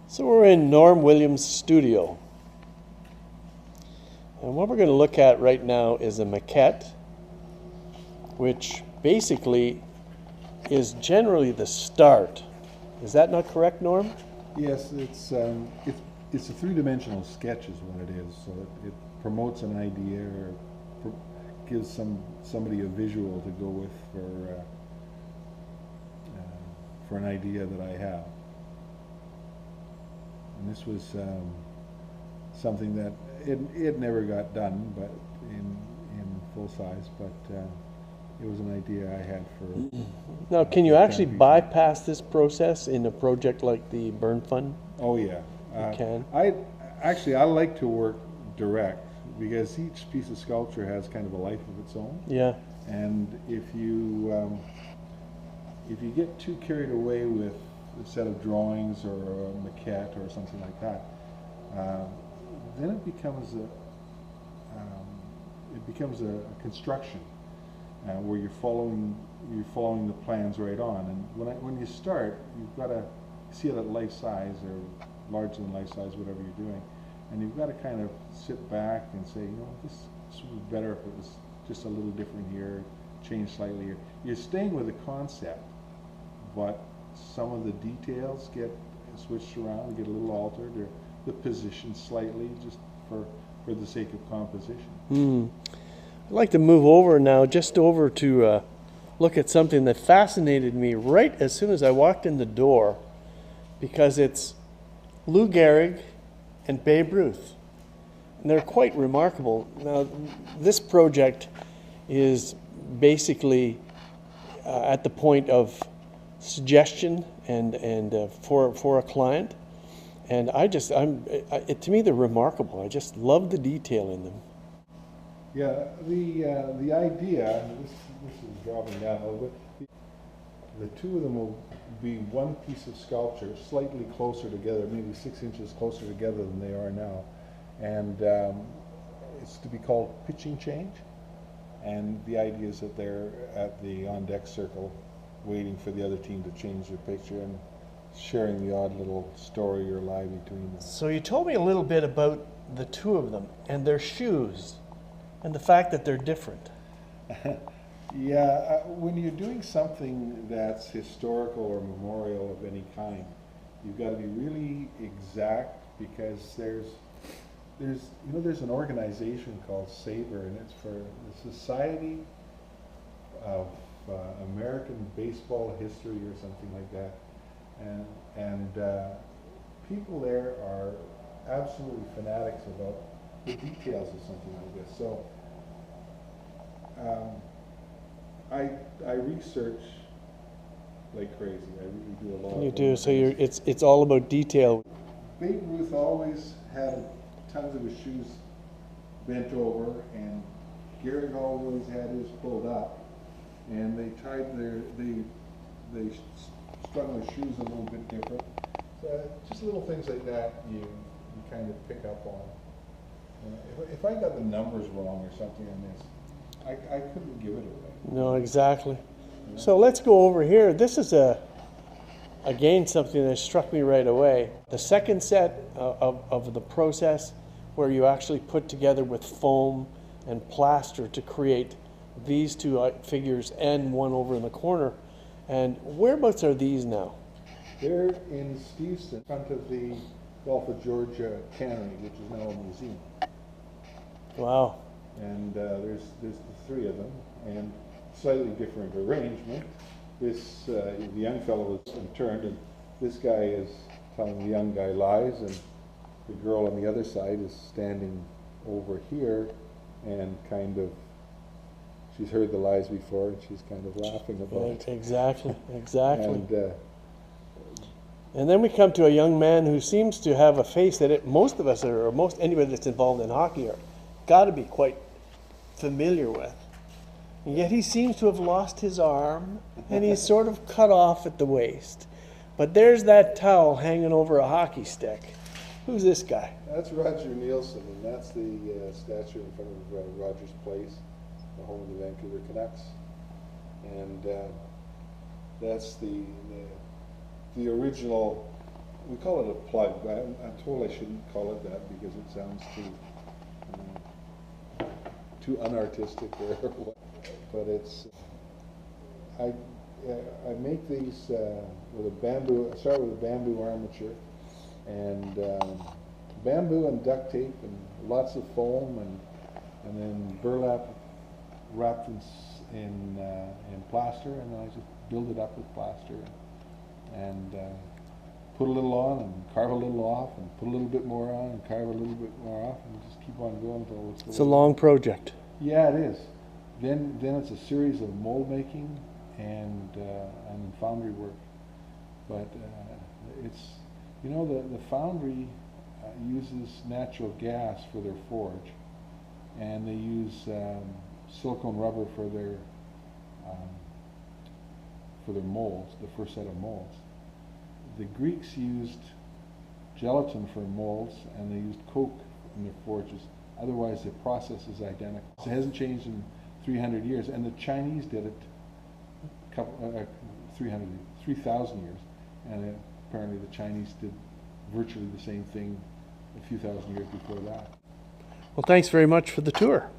So we're in Norm Williams' studio. And what we're going to look at right now is a maquette, which basically is generally the start. Is that not correct, Norm? Yes, it's a three-dimensional sketch is what it is. So it promotes an idea or gives somebody a visual to go with for an idea that I have. And this was something that it never got done, but in full size. But it was an idea I had for. Now, can you actually bypass this process in a project like the Burn Fund? Oh yeah, you can. I like to work direct because each piece of sculpture has kind of a life of its own. Yeah. And if you get too carried away with a set of drawings or a maquette or something like that, then it becomes a construction where you're following the plans right on. And when you start, you've got to see it at life size or larger than life size, whatever you're doing, and you've got to kind of sit back and say, this would be better if it was just a little different here, change slightly here. You're staying with the concept, but some of the details get switched around, get a little altered, or the position slightly, just for the sake of composition. I'd like to move over now, just over to look at something that fascinated me right as soon as I walked in the door, because it's Lou Gehrig and Babe Ruth. And they're quite remarkable. Now, this project is basically at the point of suggestion and for a client, and to me they're remarkable. I just love the detail in them. Yeah, the idea. This is dropping down a little bit. The two of them will be one piece of sculpture, slightly closer together, maybe 6 inches closer together than they are now, and it's to be called pitching change. And the idea is that they're at the on-deck circle, waiting for the other team to change their picture and sharing the odd little story or lie between them. So you told me a little bit about the two of them and their shoes and the fact that they're different. Yeah, when you're doing something that's historical or memorial of any kind, you've got to be really exact, because there's an organization called SABRE, and it's for the Society of American Baseball History or something like that, and people there are absolutely fanatics about the details of something like this. So I research like crazy. I really do a lot. You do, so it's all about detail. Babe Ruth always had tons of his shoes bent over, and Gehrig always had his pulled up, and they strung their shoes a little bit different. So just little things like that you kind of pick up on. If I got the numbers wrong or something on this, I couldn't give it away. No, exactly. Yeah. So let's go over here. This is again something that struck me right away. The second set of the process, where you actually put together with foam and plaster to create these two figures and one over in the corner. And whereabouts are these now? They're in Steveston, in front of the Gulf of Georgia cannery, which is now a museum. Wow. And there's the three of them, and slightly different arrangement. This the young fellow is turned, and this guy is telling the young guy lies, and the girl on the other side is standing over here, and kind of, she's heard the lies before, and she's kind of laughing about it. Exactly. And then we come to a young man who seems to have a face that most of us, or most anybody that's involved in hockey, are got to be quite familiar with. And yet he seems to have lost his arm, and he's sort of cut off at the waist. But there's that towel hanging over a hockey stick. Who's this guy? That's Roger Nielsen, and that's the statue in front of Rogers Place, the home of the Vancouver Canucks. And that's the original we call it a plug. I'm told I shouldn't call it that because it sounds too unartistic or what. But it's, I make these with a bamboo. I start with a bamboo armature and bamboo and duct tape and lots of foam and then burlap wrapped in plaster, and then I just build it up with plaster and put a little on and carve a little off and put a little bit more on and carve a little bit more off and just keep on going until it's a long project. Yeah, it is. Then it's a series of mold making and foundry work. But it's, you know, the foundry uses natural gas for their forge, and they use silicone rubber for their molds, the first set of molds. The Greeks used gelatin for molds, and they used coke in their forges. Otherwise, the process is identical. So it hasn't changed in 300 years, and the Chinese did it 3,000 years, and apparently the Chinese did virtually the same thing a few thousand years before that. Well, thanks very much for the tour.